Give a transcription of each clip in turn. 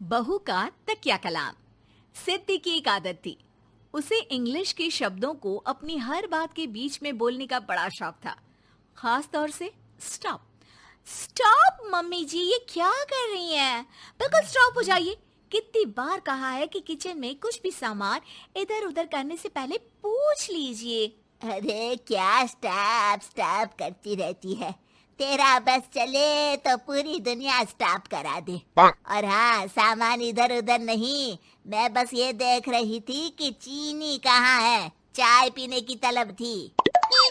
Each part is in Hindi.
बहू का तकिया कलाम। सिद्धि की एक आदत थी। उसे इंग्लिश के शब्दों को अपनी हर बात के बीच में बोलने का बड़ा शौक था, खास तौर से स्टॉप। स्टॉप मम्मी जी, ये क्या कर रही हैं? बिल्कुल स्टॉप हो जाइए। कितनी बार कहा है कि किचन में कुछ भी सामान इधर उधर करने से पहले पूछ लीजिए। अरे क्या स्टॉप स्टॉप करती रहती है। तेरा बस चले तो पूरी दुनिया स्टॉप करा दे। और हाँ, सामान इधर उधर नहीं, मैं बस ये देख रही थी कि चीनी कहाँ है। चाय पीने की तलब थी।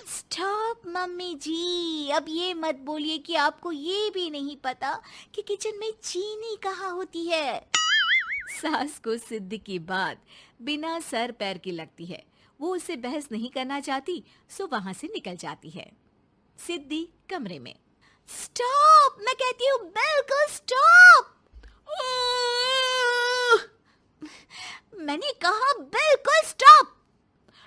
स्टॉप मम्मी जी, अब ये मत बोलिए कि आपको ये भी नहीं पता कि किचन में चीनी कहाँ होती है। सास को सिद्धि की बात बिना सर पैर की लगती है। वो उससे बहस नहीं करना चाहती, सो वहां से निकल जाती है। सिद्धि कमरे में। स्टॉप, मैं कहती हूँ बिल्कुल स्टॉप। मैंने कहा बिल्कुल स्टॉप।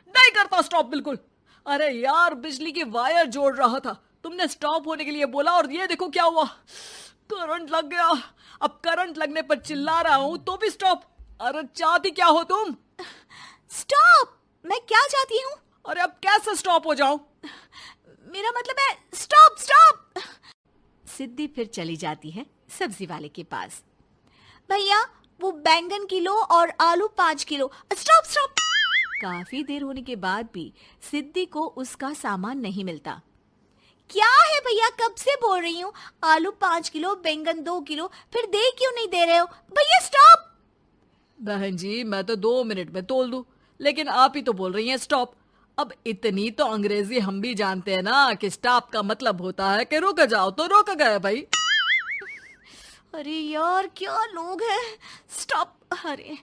नहीं करता स्टॉप बिल्कुल। अरे यार, बिजली की वायर जोड़ रहा था, तुमने स्टॉप होने के लिए बोला और ये देखो क्या हुआ, करंट लग गया। अब करंट लगने पर चिल्ला रहा हूँ तो भी स्टॉप। अरे चाहती क्या हो तुम? स्टॉप, मैं क्या चाहती हूँ? अरे अब कैसे स्टॉप हो जाऊं? मेरा मतलब है स्टॉप स्टॉप। सिद्धि फिर चली जाती है सब्जी वाले के पास। भैया, वो बैंगन किलो और आलू 5 किलो। Stop stop. काफी देर होने के बाद भी सिद्धि को उसका सामान नहीं मिलता। क्या है भैया, कब से बोल रही हूँ, आलू 5 किलो, बैंगन 2 किलो, फिर दे क्यों नहीं दे रहे हो? भैया स्टॉप। बहन जी, मैं तो 2 मिनट में तोल दूं, लेकिन आप ही तो बोल रही हैं स्टॉप। अब इतनी तो अंग्रेजी हम भी जानते हैं ना कि स्टॉप का मतलब होता है कि रुक जाओ, तो रुक गए भाई। अरे यार, क्या लोग हैं। स्टॉप। अरे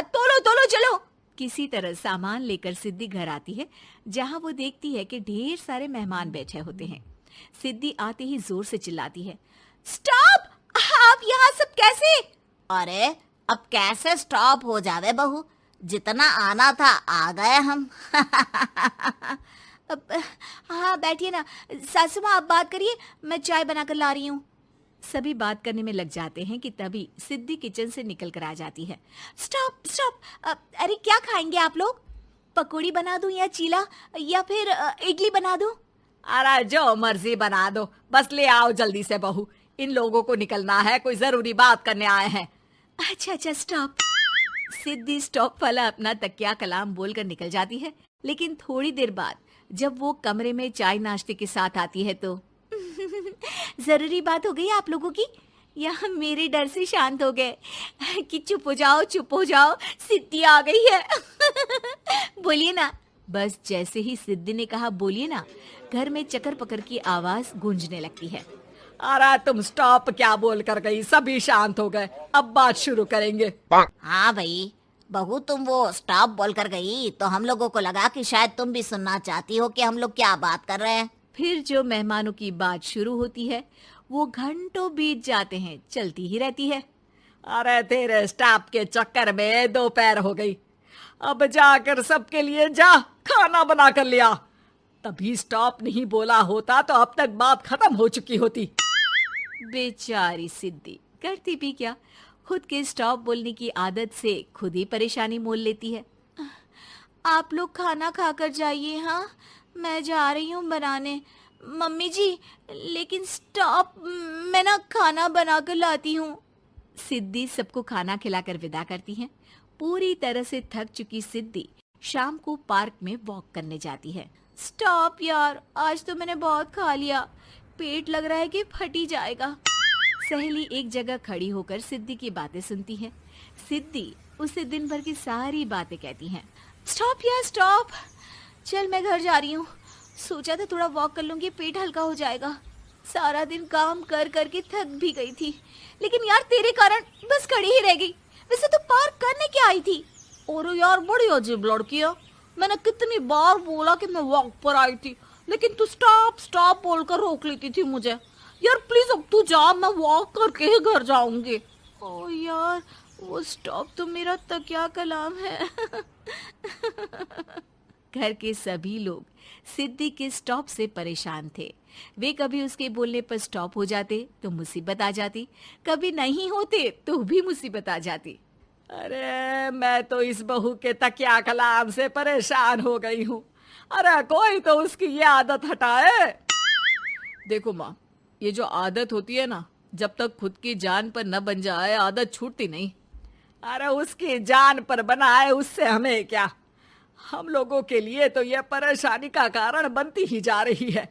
तोलो तोलो चलो। किसी तरह सामान लेकर सिद्धि घर आती है, जहां वो देखती है कि ढेर सारे मेहमान बैठे होते हैं। सिद्धि आते ही जोर से चिल्लाती है, स्टॉप! आप यहाँ सब कैसे? अरे अब कैसे स्टॉप हो जावे बहू, जितना आना था आ गए हम। अब हाँ, बैठिए ना। सासू माँ, आप बात करिए, मैं चाय बनाकर ला रही हूँ। सभी बात करने में लग जाते हैं कि तभी सिद्धि किचन से निकल कर आ जाती है। Stop stop. अरे क्या खाएंगे आप लोग? पकौड़ी बना दूं या चीला, या फिर इडली बना दूं? अरे जो मर्जी बना दो, बस ले आओ जल्दी से बहू, इन लोगों को निकलना है, कोई जरूरी बात करने आए हैं। अच्छा अच्छा, स्टॉप। सिद्धि स्टॉप वाला अपना तकिया कलाम बोलकर निकल जाती है, लेकिन थोड़ी देर बाद जब वो कमरे में चाय नाश्ते के साथ आती है तो जरूरी बात हो गई आप लोगों की, या मेरे डर से शांत हो गए कि चुप हो जाओ चुप हो जाओ, सिद्धि आ गई है। बोलिए ना। बस जैसे ही सिद्धि ने कहा बोलिए ना, घर में चकर पकर की आवाज गूंजने लगती है। अरे तुम स्टॉप क्या बोल कर गई, सभी शांत हो गए, अब बात शुरू करेंगे। हाँ भाई, बहू तुम वो स्टॉप बोल कर गई तो हम लोगों को लगा कि शायद तुम भी सुनना चाहती हो कि हम लोग क्या बात कर रहे हैं। फिर जो मेहमानों की बात शुरू होती है वो घंटों बीत जाते हैं, चलती ही रहती है। अरे तेरे स्टॉप के चक्कर में दोपहर हो गई, अब जाकर सबके लिए जा खाना बना कर लिया। तभी स्टॉप नहीं बोला होता तो अब तक बात खत्म हो चुकी होती। बेचारी सिद्धि करती भी क्या, खुद के स्टॉप बोलने की आदत से खुद ही परेशानी मोल लेती है। आप लोग खाना खाकर जाइए, हाँ मैं जा रही हूँ बनाने। मम्मी जी, लेकिन स्टॉप, मैं ना खाना बनाकर लाती हूँ। सिद्धि सबको खाना खिलाकर विदा करती है। पूरी तरह से थक चुकी सिद्धि शाम को पार्क में वॉक करने जाती है। स्टॉप यार, आज तो मैंने बहुत खा लिया, पेट लग रहा है कि फट ही जाएगा। सहेली एक जगह खड़ी होकर सिद्धि की बातें सुनती है। सिद्धि उसे दिन भर की सारी बातें कहती हैं। स्टॉप यार स्टॉप, चल मैं घर जा रही हूँ। सोचा था थोड़ा वॉक कर लूंगी, पेट हल्का हो जाएगा। सारा दिन काम कर करके थक भी गई थी, लेकिन यार तेरे कारण बस खड़ी ही रह गई। वैसे तो पार्क करने क्या आई थी? और यार बड़ी अजीब लड़की है, मैंने कितनी बार बोला कि मैं वॉक पर आई थी, लेकिन तू स्टॉप स्टॉप बोलकर रोक लेती थी मुझे। यार प्लीज अब तू जा, मैं वॉक करके ही घर जाऊंगी। ओ यार, वो स्टॉप तो मेरा तकिया कलाम है। घर के सभी लोग सिद्धि के स्टॉप से परेशान थे। वे कभी उसके बोलने पर स्टॉप हो जाते तो मुसीबत आ जाती, कभी नहीं होते तो भी मुसीबत आ जाती। अरे मैं तो इस बहू के तकिया कलाम से परेशान हो गई हूँ। अरे कोई तो उसकी ये आदत हटाए। देखो माँ, ये जो आदत होती है ना, जब तक खुद की जान पर न बन जाए आदत छूटती नहीं। अरे उसकी जान पर बनाए उससे हमें क्या, हम लोगों के लिए तो ये परेशानी का कारण बनती ही जा रही है।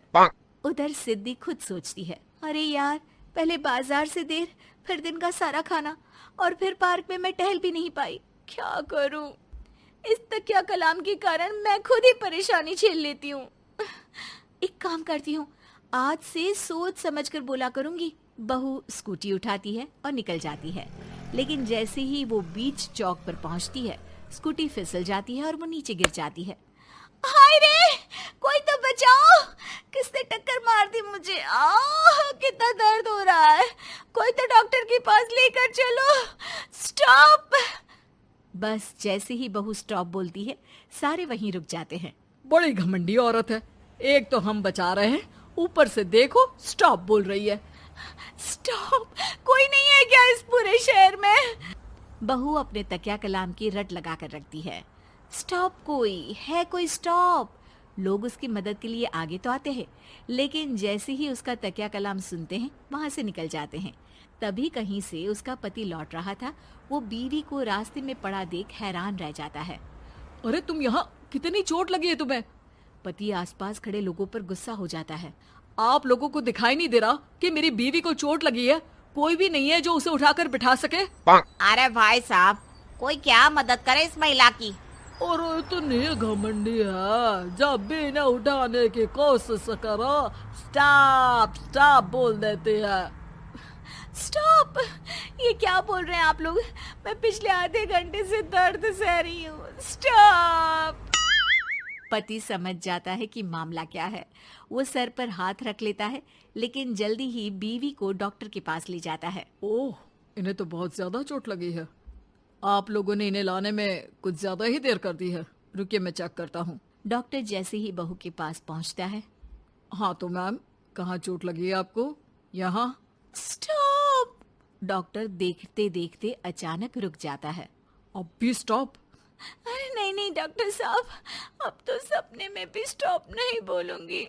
उधर सिद्धि खुद सोचती है, अरे यार, पहले बाजार से देर, फिर दिन का सारा खाना, और फिर पार्क में मैं टहल भी नहीं पाई। क्या करूं? इस तकिया कलाम के कारण मैं खुद ही परेशानी झेल लेती हूँ। एक काम करती हूँ, आज से सोच समझकर बोला करूंगी। बहू स्कूटी उठाती है और निकल जाती है, लेकिन जैसे ही वो बीच चौक पर पहुंचती है, स्कूटी फिसल जाती है और वो नीचे गिर जाती है। हाय रे, कोई तो बचाओ, किसने टक्कर मार दी मुझे? कितना दर्द हो रहा है, कोई तो डॉक्टर के पास लेकर चलो। स्टॉप! बस जैसे ही बहू स्टॉप बोलती है, सारे वहीं रुक जाते हैं। बड़ी घमंडी औरत है, एक तो हम बचा रहे हैं, ऊपर से देखो स्टॉप बोल रही है। स्टॉप! कोई नहीं है क्या इस पूरे शहर में? बहू अपने तकिया कलाम की रट लगा कर रखती है। स्टॉप! कोई है? कोई स्टॉप! लोग उसकी मदद के लिए आगे तो आते हैं, लेकिन जैसे ही उसका तकिया कलाम सुनते हैं, वहां से निकल जाते हैं। तभी कहीं से उसका पति लौट रहा था। वो बीवी को रास्ते में पड़ा देख हैरान रह जाता है। अरे तुम यहाँ, कितनी चोट लगी है तुम्हें? पति आसपास खड़े लोगों पर गुस्सा हो जाता है। आप लोगों को दिखाई नहीं दे रहा कि मेरी बीवी को चोट लगी है? कोई भी नहीं है जो उसे उठाकर बिठा सके? अरे भाई साहब, कोई क्या मदद करे इस महिला की। और इतनी घमंडी है, जब भी न उठाने की कोशिश करो स्टॉप स्टॉप बोल देती है। स्टॉप! ये क्या बोल रहे हैं आप लोग? मैं पिछले आधे घंटे से दर्द सह रही हूँ। स्टॉप! पति समझ जाता है कि मामला क्या है। वो सर पर हाथ रख लेता है, लेकिन जल्दी ही बीवी को डॉक्टर के पास ले जाता है। ओह, इन्हें तो बहुत ज्यादा चोट लगी है। आप लोगों ने इन्हें लाने में कुछ ज्यादा ही देर कर दी है। रुकिए, मैं चेक करता हूँ। डॉक्टर जैसे ही बहू के पास पहुँचता है। हाँ तो मैम, कहाँ चोट लगी है आपको? यहाँ? स्टॉप! डॉक्टर देखते देखते अचानक रुक जाता है। अब भी स्टॉप? अरे नहीं नहीं डॉक्टर साहब, अब तो सपने में भी स्टॉप नहीं बोलूंगी।